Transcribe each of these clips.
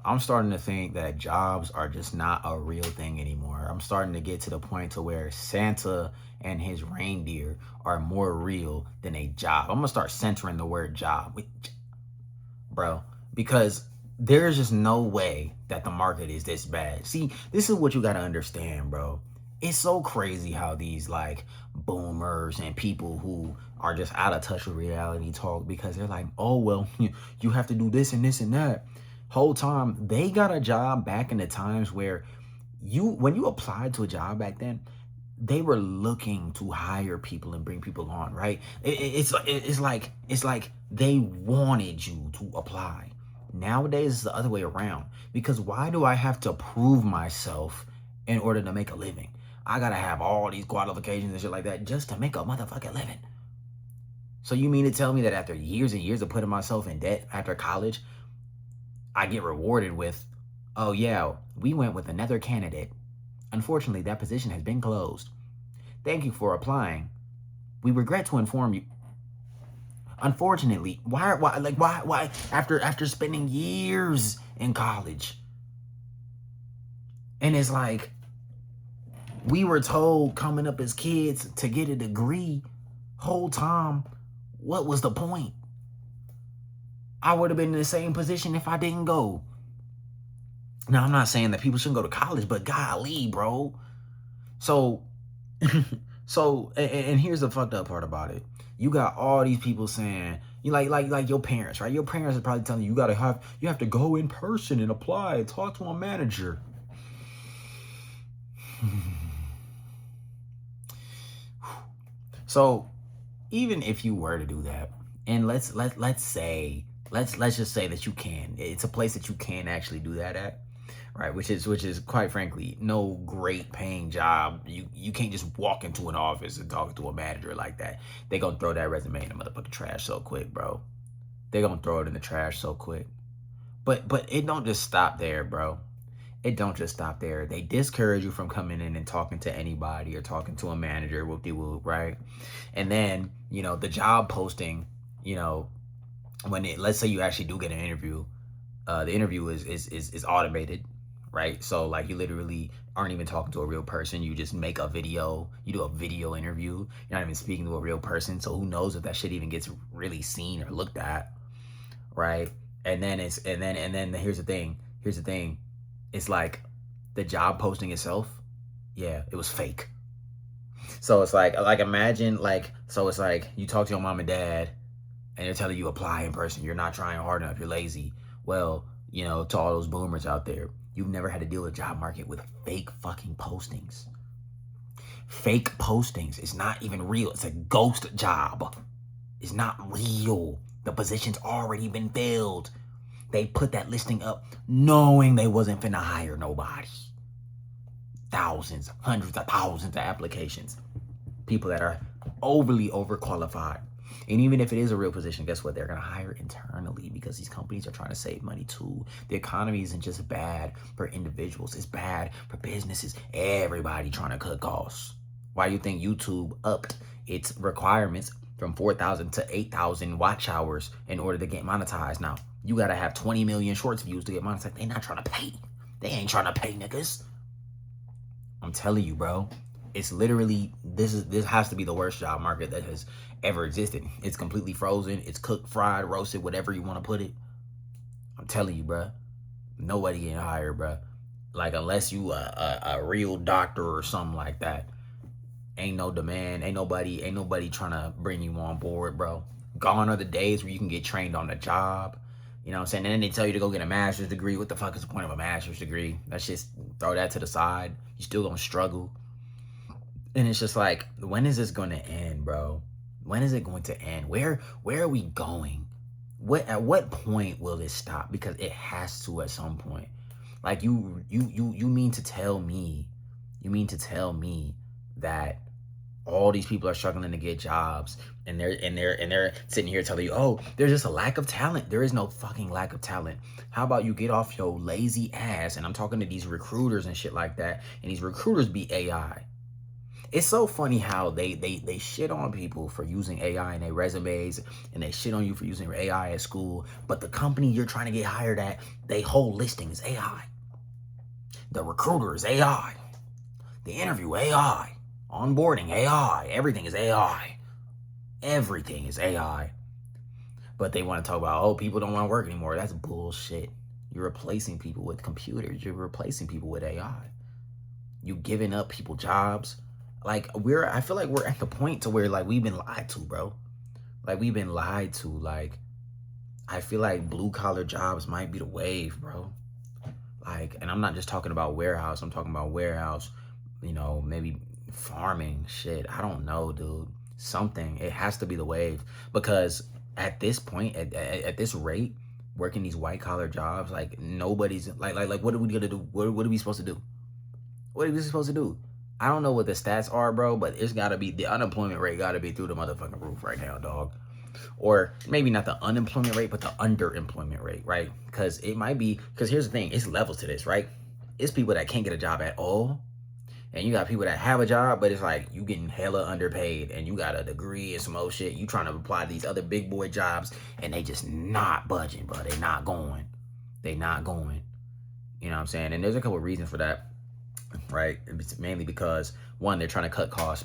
I'm starting to think that jobs are just not a real thing anymore. I'm starting to get to the point to where Santa and his reindeer are more real than a job. I'm gonna start centering the word job, bro, because there's just no way that the market is this bad. See, this is what you gotta understand, bro. It's so crazy how these like boomers and people who are just out of touch with reality talk, because they're like, oh well, you have to do this and this and that. Whole time they got a job back in the times where when you applied to a job back then, they were looking to hire people and bring people on, right? It's like they wanted you to apply. Nowadays it's the other way around, because why do I have to prove myself in order to make a living? I gotta have all these qualifications and shit like that just to make a motherfucking living. So you mean to tell me that after years and years of putting myself in debt after college, I get rewarded with, oh yeah, we went with another candidate. Unfortunately, that position has been closed. Thank you for applying. We regret to inform you. Unfortunately, why after spending years in college, and it's like we were told coming up as kids to get a degree. Whole time, what was the point? I would have been in the same position if I didn't go. Now, I'm not saying that people shouldn't go to college, but golly, bro. So, and here's the fucked up part about it. You got all these people saying, you like your parents, right? Your parents are probably telling you you have to go in person and apply and talk to a manager. So, even if you were to do that, and let's just say that you can. It's a place that you can actually do that at, right? Which is quite frankly no great paying job. You can't just walk into an office and talk to a manager like that. They gonna throw that resume in the motherfucking trash so quick, bro. They gonna throw it in the trash so quick. But it don't just stop there, bro. It don't just stop there. They discourage you from coming in and talking to anybody or talking to a manager, whoop-de-whoop, right? And then, the job posting, let's say you actually do get an interview, the interview is automated, right? So like you literally aren't even talking to a real person. You just make a video. You do a video interview. You're not even speaking to a real person. So who knows if that shit even gets really seen or looked at, right? And then here's the thing. It's like the job posting itself, yeah, it was fake. So it's like imagine so it's like you talk to your mom and dad and they're telling you apply in person. You're not trying hard enough. You're lazy. Well, to all those boomers out there, you've never had to deal with a job market with fake fucking postings. Fake postings. It's not even real. It's a ghost job. It's not real. The position's already been filled. They put that listing up knowing they wasn't finna hire nobody. Thousands, hundreds of thousands of applications. People that are overly overqualified. And even if it is a real position, guess what? They're going to hire internally because these companies are trying to save money too. The economy isn't just bad for individuals. It's bad for businesses. Everybody trying to cut costs. Why do you think YouTube upped its requirements from 4,000 to 8,000 watch hours in order to get monetized? Now, you got to have 20 million shorts views to get monetized. They not trying to pay. They ain't trying to pay, niggas. I'm telling you, bro. It's literally, this has to be the worst job market that has ever existed. It's completely frozen. It's cooked, fried, roasted, whatever you want to put it. I'm telling you, bro. Nobody getting hired, bro. Like, unless you a real doctor or something like that. Ain't no demand. Ain't nobody trying to bring you on board, bro. Gone are the days where you can get trained on the job. You know what I'm saying? And then they tell you to go get a master's degree. What the fuck is the point of a master's degree? Let's just throw that to the side. You still gonna struggle. And it's just like, when is this going to end, bro? When is it going to end? Where are we going? At what point will this stop? Because it has to at some point. Like you mean to tell me that all these people are struggling to get jobs and they're sitting here telling you, oh, there's just a lack of talent. There is no fucking lack of talent. How about you get off your lazy ass? And I'm talking to these recruiters and shit like that. And these recruiters be AI. It's so funny how they shit on people for using AI in their resumes, and they shit on you for using AI at school. But the company you're trying to get hired at, they whole listing is AI. The recruiter is AI. The interview AI. Onboarding AI. Everything is AI. Everything is AI. But they want to talk about, oh, people don't want to work anymore. That's bullshit. You're replacing people with computers. You're replacing people with AI. You giving up people jobs. Like I feel like we're at the point to where like we've been lied to, bro. Like we've been lied to. Like I feel like blue collar jobs might be the wave, bro. Like, and I'm not just talking about warehouse. I'm talking about warehouse, you know, maybe farming shit. I don't know, dude. Something. It has to be the wave because at this point, at this rate, working these white collar jobs, like nobody's like what are we gonna do? What are we supposed to do? What are we supposed to do? I don't know what the stats are, bro, but it's gotta be, the unemployment rate gotta be through the motherfucking roof right now, dog. Or maybe not the unemployment rate, but the underemployment rate, right? Because it might be, because here's the thing, it's levels to this, right? It's people that can't get a job at all. And you got people that have a job, but it's like you getting hella underpaid and you got a degree and some old shit. You trying to apply to these other big boy jobs and they just not budging, bro. They not going. They not going. You know what I'm saying? And there's a couple of reasons for that. Right, it's mainly because one, they're trying to cut costs.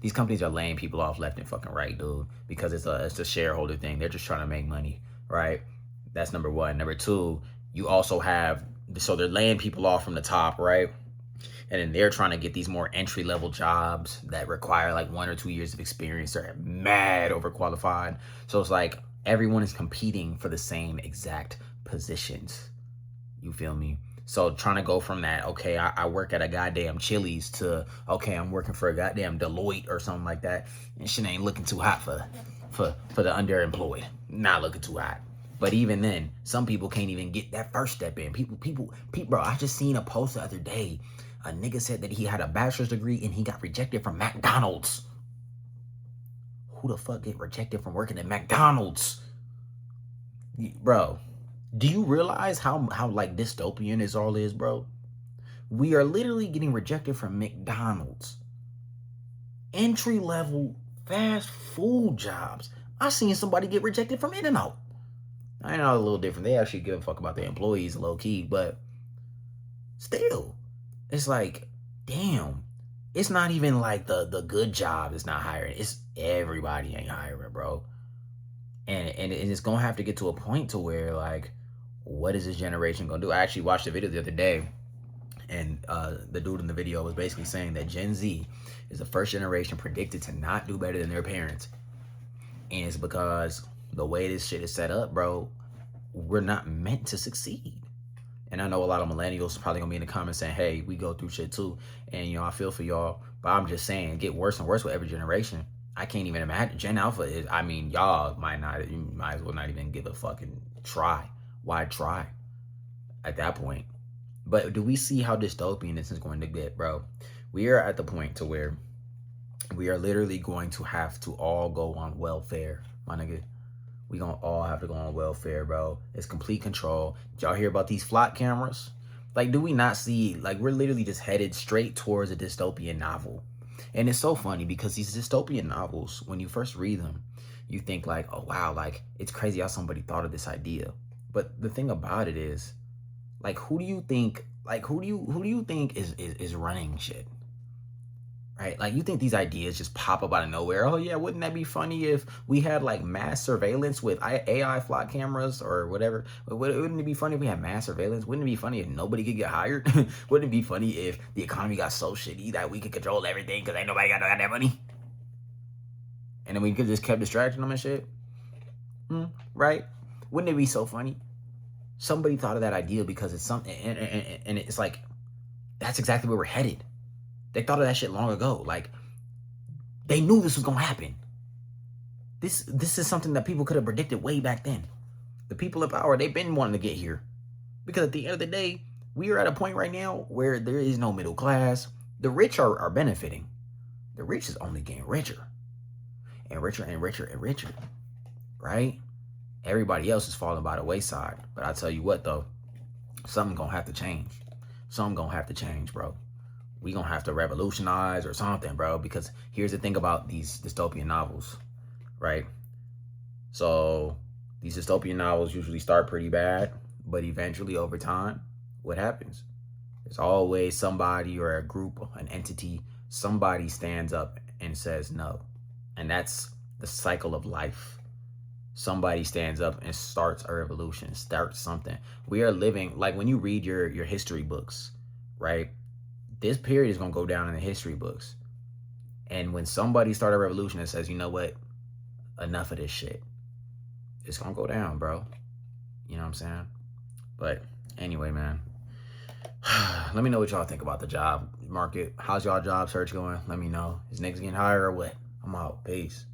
These companies are laying people off left and fucking right, dude, because it's a shareholder thing. They're just trying to make money, right? That's number one. Number two, you also have, so they're laying people off from the top, right? And then they're trying to get these more entry level jobs that require like 1 or 2 years of experience. They're mad overqualified. So it's like everyone is competing for the same exact positions. You feel me? So trying to go from that, okay, I work at a goddamn Chili's to, okay, I'm working for a goddamn Deloitte or something like that. And shit ain't looking too hot for the underemployed. Not looking too hot. But even then, some people can't even get that first step in. People, bro, I just seen a post the other day. A nigga said that he had a bachelor's degree and he got rejected from McDonald's. Who the fuck get rejected from working at McDonald's? Bro. Do you realize how like dystopian this all is, bro? We are literally getting rejected from McDonald's. Entry level fast food jobs. I seen somebody get rejected from In-N-Out. I know a little different. They actually give a fuck about their employees low key, but still, it's like, damn. It's not even like the good job is not hiring. It's everybody ain't hiring, bro. And it's gonna have to get to a point to where like, what is this generation gonna do? I actually watched a video the other day, and the dude in the video was basically saying that Gen Z is the first generation predicted to not do better than their parents. And it's because the way this shit is set up, bro, we're not meant to succeed. And I know a lot of millennials probably gonna be in the comments saying, hey, we go through shit too. And you know, I feel for y'all, but I'm just saying, it get worse and worse with every generation. I can't even imagine. Gen Alpha is, I mean, y'all you might as well not even give a fucking try. Why try at that point? But do we see how dystopian this is going to get, bro? We are at the point to where we are literally going to have to all go on welfare, my nigga. We gonna all have to go on welfare, bro. It's complete control. Did y'all hear about these flock cameras? Like, do we not see, like, we're literally just headed straight towards a dystopian novel. And it's so funny because these dystopian novels, when you first read them, you think like, oh wow, like it's crazy how somebody thought of this idea. But the thing about it is, like, who do you think is running shit? Right? Like, you think these ideas just pop up out of nowhere? Oh yeah, wouldn't that be funny if we had like mass surveillance with AI flock cameras or whatever? Wouldn't it be funny if we had mass surveillance? Wouldn't it be funny if nobody could get hired? Wouldn't it be funny if the economy got so shitty that we could control everything because ain't nobody got no goddamn money? And then we could just kept distracting them and shit? Right? Wouldn't it be so funny? Somebody thought of that idea because it's something, and it's like, that's exactly where we're headed. They thought of that shit long ago. Like, they knew this was gonna happen. This is something that people could have predicted way back then. The people in power, they've been wanting to get here. Because at the end of the day, we are at a point right now where there is no middle class. The rich are benefiting. The rich is only getting richer. And richer and richer and richer. Right? Everybody else is falling by the wayside. But I tell you what, though, something gonna have to change. Something gonna have to change, bro. we gonna have to revolutionize or something, bro. Because here's the thing about these dystopian novels, right? So these dystopian novels usually start pretty bad, but eventually over time, what happens? There's always somebody or a group, an entity, somebody stands up and says no. And that's the cycle of life. Somebody stands up and starts a revolution, starts something. We are living, like when you read your history books, right? This period is going to go down in the history books. And when somebody starts a revolution and says, you know what, enough of this shit, it's going to go down, bro. You know what I'm saying? But anyway, man, let me know what y'all think about the job market. How's y'all job search going? Let me know. Is niggas getting hired or what? I'm out. Peace.